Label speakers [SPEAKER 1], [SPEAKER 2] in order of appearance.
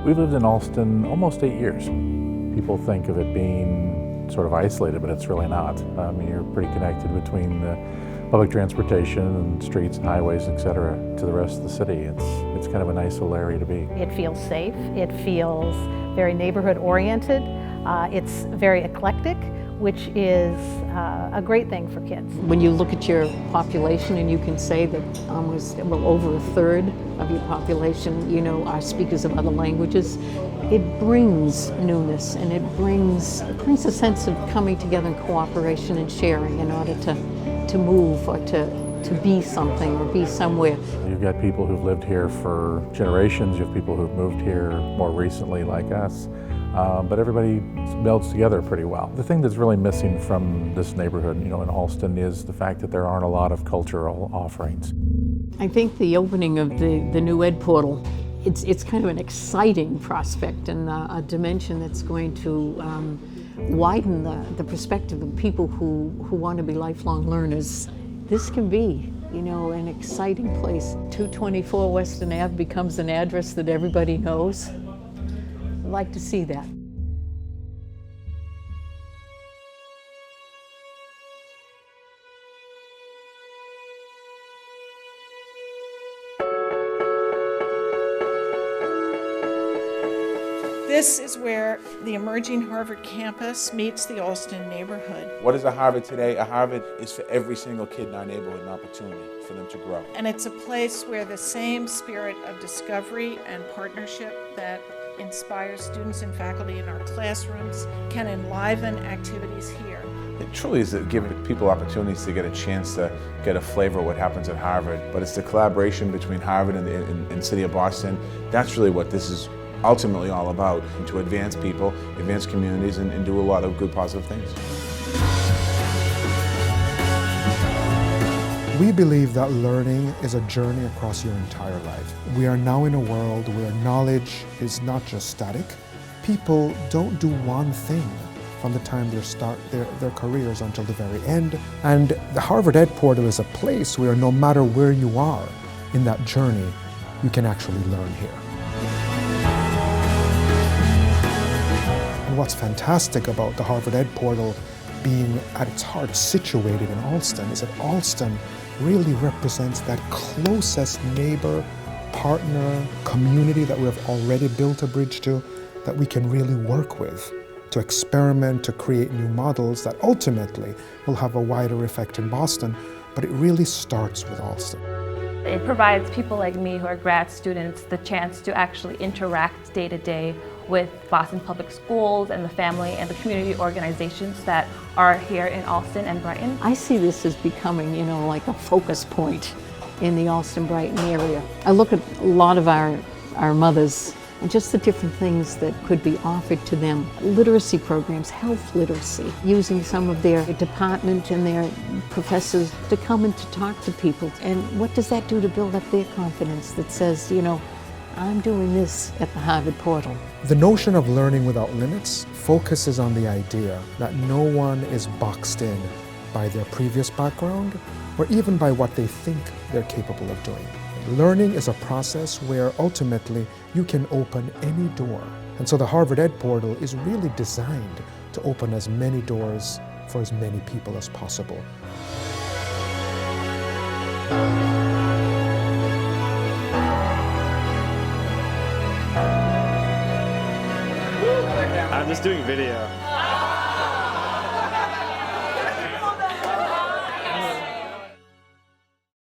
[SPEAKER 1] We've lived in Allston almost 8 years. People think of it being sort of isolated, but it's really not. I mean, you're pretty connected between the public transportation and streets and highways, etc., to the rest of the city. It's kind of a nice little area to be.
[SPEAKER 2] It feels safe. It feels very neighborhood oriented. It's very eclectic, which is a great thing for kids.
[SPEAKER 3] When you look at your population and you can say that almost, well, over a third of your population, are speakers of other languages, it brings newness and it brings a sense of coming together in cooperation and sharing in order to move or to be something or be somewhere.
[SPEAKER 1] You've got people who've lived here for generations, you have people who've moved here more recently like us, but everybody melds together pretty well. The thing that's really missing from this neighborhood, in Allston, is the fact that there aren't a lot of cultural offerings.
[SPEAKER 3] I think the opening of the new Ed portal, it's kind of an exciting prospect and a dimension that's going to widen the perspective of people who want to be lifelong learners. This can be, an exciting place. 224 Western Ave becomes an address that everybody knows. I'd like to see that.
[SPEAKER 4] This is where the emerging Harvard campus meets the Allston neighborhood.
[SPEAKER 5] What is a Harvard today? A Harvard is for every single kid in our neighborhood an opportunity for them to grow.
[SPEAKER 4] And it's a place where the same spirit of discovery and partnership that inspires students and faculty in our classrooms can enliven activities here.
[SPEAKER 5] It truly is giving people opportunities to get a chance to get a flavor of what happens at Harvard. But it's the collaboration between Harvard and the City of Boston. That's really what this is ultimately all about, to advance people, advance communities, and do a lot of good positive things.
[SPEAKER 6] We believe that learning is a journey across your entire life. We are now in a world where knowledge is not just static. People don't do one thing from the time they start their careers until the very end. And the Harvard Ed Portal is a place where no matter where you are in that journey, you can actually learn here. What's fantastic about the Harvard Ed Portal being at its heart situated in Allston is that Allston really represents that closest neighbor, partner, community that we have already built a bridge to, that we can really work with to experiment, to create new models that ultimately will have a wider effect in Boston, but it really starts with Allston.
[SPEAKER 7] It provides people like me who are grad students the chance to actually interact day to day with Boston Public Schools and the family and the community organizations that are here in Allston and Brighton.
[SPEAKER 3] I see this as becoming, like a focus point in the Allston-Brighton area. I look at a lot of our mothers and just the different things that could be offered to them. Literacy programs, health literacy, using some of their department and their professors to come and to talk to people. And what does that do to build up their confidence that says, I'm doing this at the Harvard Portal?
[SPEAKER 6] The notion of learning without limits focuses on the idea that no one is boxed in by their previous background or even by what they think they're capable of doing. Learning is a process where ultimately you can open any door. And so the Harvard Ed Portal is really designed to open as many doors for as many people as possible.
[SPEAKER 8] I'm just doing video.